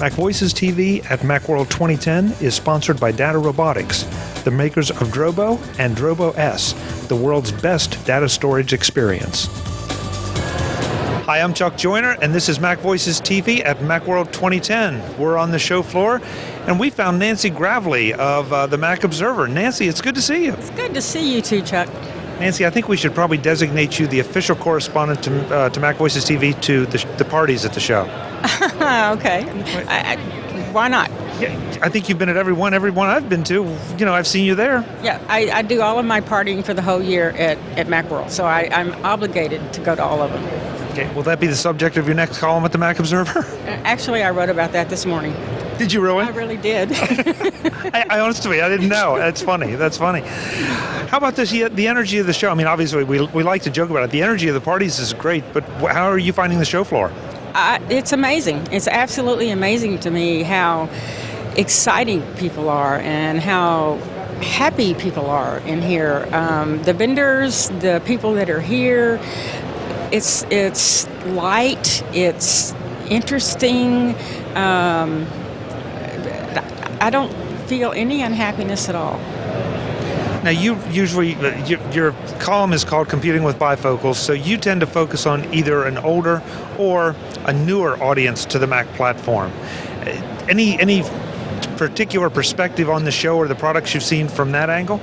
MacVoices TV at Macworld 2010 is sponsored by Data Robotics, the makers of Drobo and Drobo S, the world's best data storage experience. Hi, I'm Chuck Joyner, and this is MacVoices TV at Macworld 2010. We're on the show floor, and we found Nancy Gravley of the Mac Observer. Nancy, it's good to see you. It's good to see you too, Chuck. Nancy, I think we should probably designate you the official correspondent to MacVoices TV to the parties at the show. Okay. Why not? Yeah, I think you've been at every one I've been to. You know, I've seen you there. Yeah, I do all of my partying for the whole year at Macworld, so I'm obligated to go to all of them. Okay, will that be the subject of your next column at the Mac Observer? Actually, I wrote about that this morning. Did you really? I really did. I honestly, I didn't know. That's funny. How about this? The energy of the show. I mean, obviously, we like to joke about it. The energy of the parties is great, but how are you finding the show floor? It's amazing. It's absolutely amazing to me how exciting people are and how happy people are in here. The vendors, the people that are here, it's light, it's interesting. I don't feel any unhappiness at all. Now, you usually, your column is called Computing with Bifocals, so you tend to focus on either an older or a newer audience to the Mac platform. Any particular perspective on the show or the products you've seen from that angle?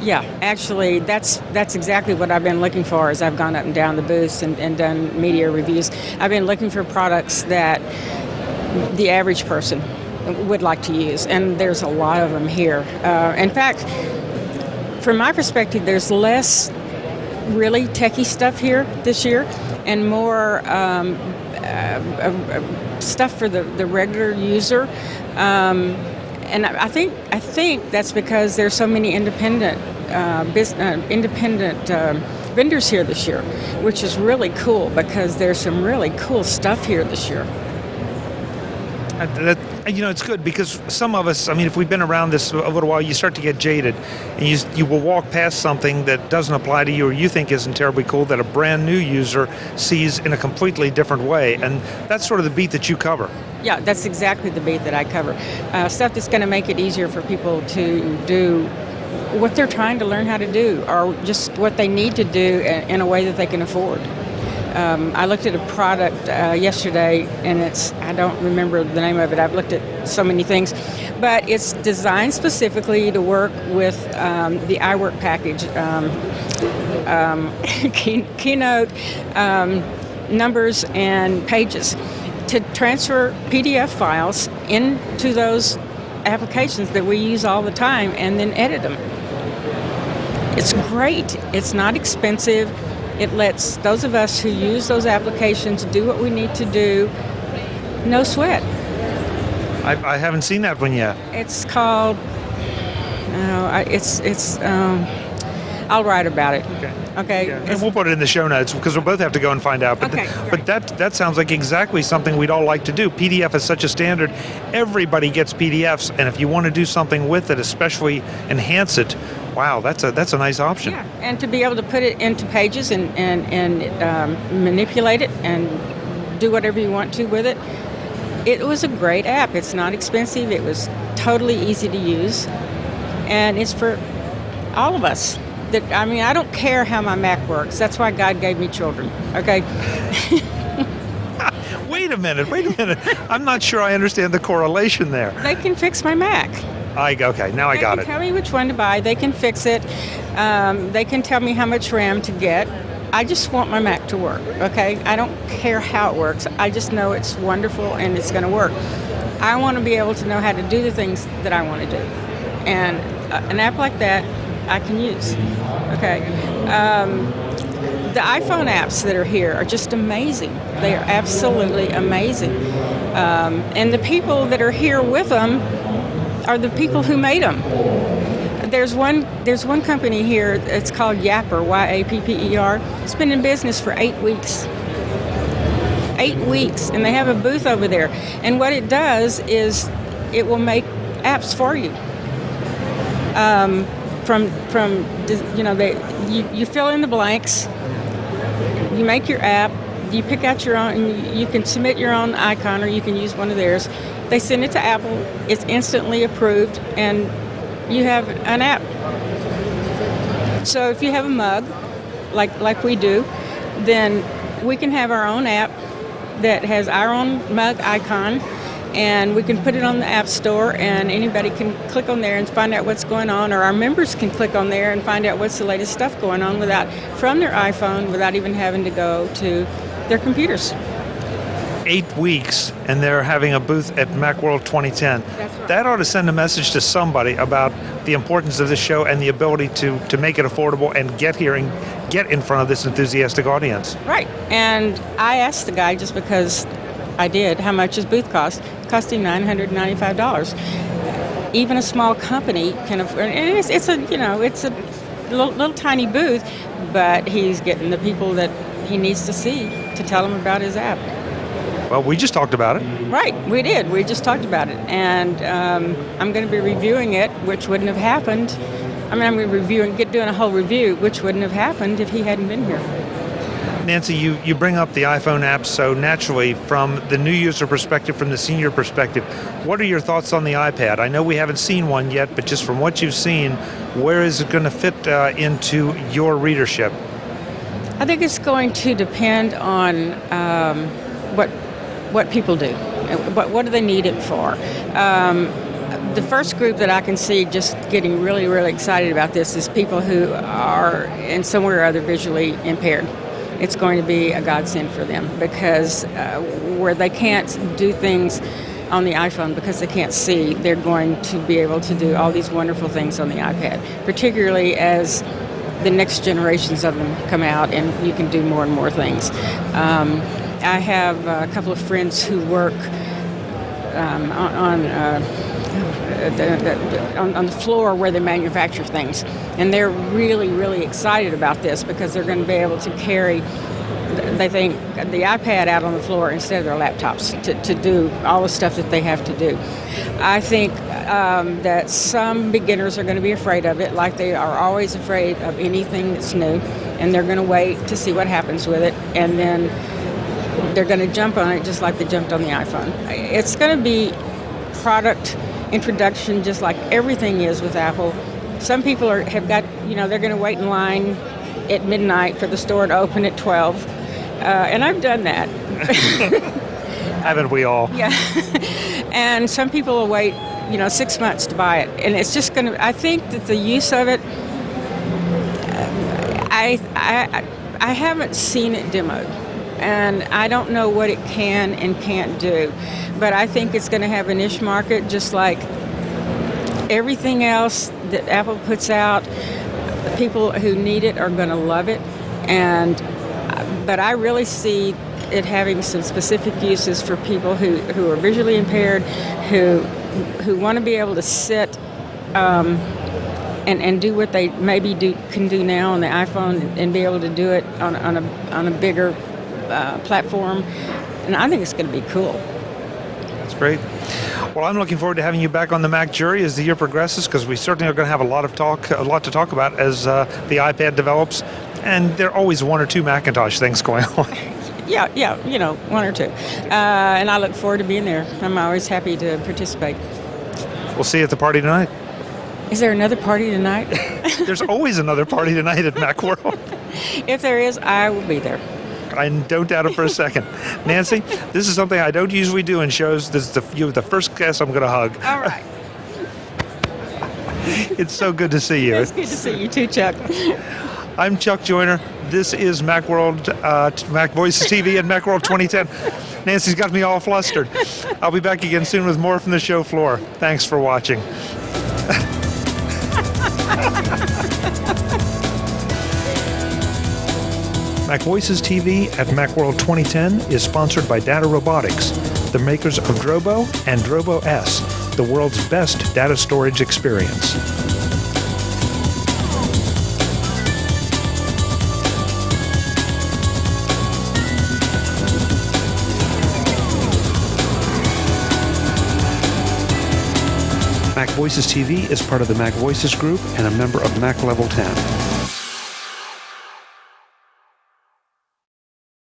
Yeah, actually, that's exactly what I've been looking for as I've gone up and down the booths and done media reviews. I've been looking for products that the average person would like to use, and there's a lot of them here. In fact, from my perspective, there's less really techie stuff here this year and more stuff for the regular user. And I think that's because there's so many independent vendors here this year, which is really cool because there's some really cool stuff here this year. You know, it's good because some of us, I mean, if we've been around this a little while, you start to get jaded, and you will walk past something that doesn't apply to you or you think isn't terribly cool that a brand new user sees in a completely different way, and that's sort of the beat that you cover. Yeah, that's exactly the beat that I cover. Stuff that's going to make it easier for people to do what they're trying to learn how to do, or just what they need to do in a way that they can afford. I looked at a product yesterday, and I don't remember the name of it. I've looked at so many things, but it's designed specifically to work with the iWork package, Keynote, Numbers, and Pages, to transfer PDF files into those applications that we use all the time and then edit them. It's great. It's not expensive. It lets those of us who use those applications do what we need to do, no sweat. I haven't seen that one yet. It's called, I'll write about it. Okay. Yeah. And we'll put it in the show notes because we'll both have to go and find out. But, but that sounds like exactly something we'd all like to do. PDF is such a standard. Everybody gets PDFs, and if you want to do something with it, especially enhance it, wow, that's a nice option. Yeah, and to be able to put it into Pages and manipulate it and do whatever you want to with it. It was a great app. It's not expensive. It was totally easy to use, and it's for all of us. I don't care how my Mac works. That's why God gave me children, okay? Wait a minute. I'm not sure I understand the correlation there. They can fix my Mac. Okay, now I got it. They can tell me which one to buy. They can fix it. They can tell me how much RAM to get. I just want my Mac to work, okay? I don't care how it works. I just know it's wonderful and it's going to work. I want to be able to know how to do the things that I want to do. And an app like that, I can use, okay? The iPhone apps that are here are just amazing. They are absolutely amazing. And the people that are here with them are the people who made them. There's one company here, it's called Yapper, Y-A-P-P-E-R. It's been in business for 8 weeks. 8 weeks, and they have a booth over there. And what it does is it will make apps for you. You fill in the blanks, you make your app, you pick out your own, and you can submit your own icon or you can use one of theirs. They send it to Apple. It's instantly approved, and you have an app. So if you have a mug, like we do, then we can have our own app that has our own mug icon, and we can put it on the App Store, and anybody can click on there and find out what's going on, or our members can click on there and find out what's the latest stuff going on from their iPhone without even having to go to their computers. 8 weeks, and they're having a booth at Macworld 2010. That's right. That ought to send a message to somebody about the importance of this show and the ability to make it affordable and get here and get in front of this enthusiastic audience. Right. And I asked the guy, just because I did, how much his booth cost. It cost him $995. Even a small company can afford, and it's a little tiny booth, but he's getting the people that he needs to see to tell him about his app. Well, we just talked about it. Right, we did. We just talked about it. And I'm going to be reviewing it, which wouldn't have happened. I'm going to be doing a whole review, which wouldn't have happened if he hadn't been here. Nancy, you bring up the iPhone app so naturally from the new user perspective, from the senior perspective. What are your thoughts on the iPad? I know we haven't seen one yet, but just from what you've seen, where is it going to fit into your readership? I think it's going to depend on what people do. What do they need it for? The first group that I can see just getting really, really excited about this is people who are in some way or other visually impaired. It's going to be a godsend for them, because where they can't do things on the iPhone because they can't see, they're going to be able to do all these wonderful things on the iPad, particularly as the next generations of them come out and you can do more and more things. I have a couple of friends who work on the floor where they manufacture things, and they're really, really excited about this because they're going to be able to carry, they think, the iPad out on the floor instead of their laptops to do all the stuff that they have to do. I think that some beginners are going to be afraid of it, like they are always afraid of anything that's new, and they're going to wait to see what happens with it, and then they're going to jump on it just like they jumped on the iPhone. It's going to be product introduction just like everything is with Apple. Some people have got, they're going to wait in line at midnight for the store to open at 12. And I've done that. Haven't we all? Yeah. And some people will wait, 6 months to buy it. And it's just going to, I think that the use of it, I haven't seen it demoed. And I don't know what it can and can't do. But I think it's going to have a niche market just like everything else that Apple puts out. The people who need it are going to love it. But I really see it having some specific uses for people who are visually impaired, who want to be able to sit and do what they maybe can do now on the iPhone and be able to do it on a bigger platform, and I think it's going to be cool. That's great. Well, I'm looking forward to having you back on the Mac jury as the year progresses, because we certainly are going to have a lot to talk about as the iPad develops, and there are always one or two Macintosh things going on. Yeah, one or two, and I look forward to being there. I'm always happy to participate. We'll see you at the party tonight. Is there another party tonight? There's always another party tonight at Macworld. If there is, I will be there. I don't doubt it for a second. Nancy, this is something I don't usually do in shows. This is you're the first guest I'm going to hug. All right. It's so good to see you. It's good to see you too, Chuck. I'm Chuck Joyner. This is Macworld, MacVoices TV and Macworld 2010. Nancy's got me all flustered. I'll be back again soon with more from the show floor. Thanks for watching. MacVoices TV at Macworld 2010 is sponsored by Data Robotics, the makers of Drobo and Drobo S, the world's best data storage experience. MacVoices TV is part of the MacVoices Group and a member of Mac Level 10.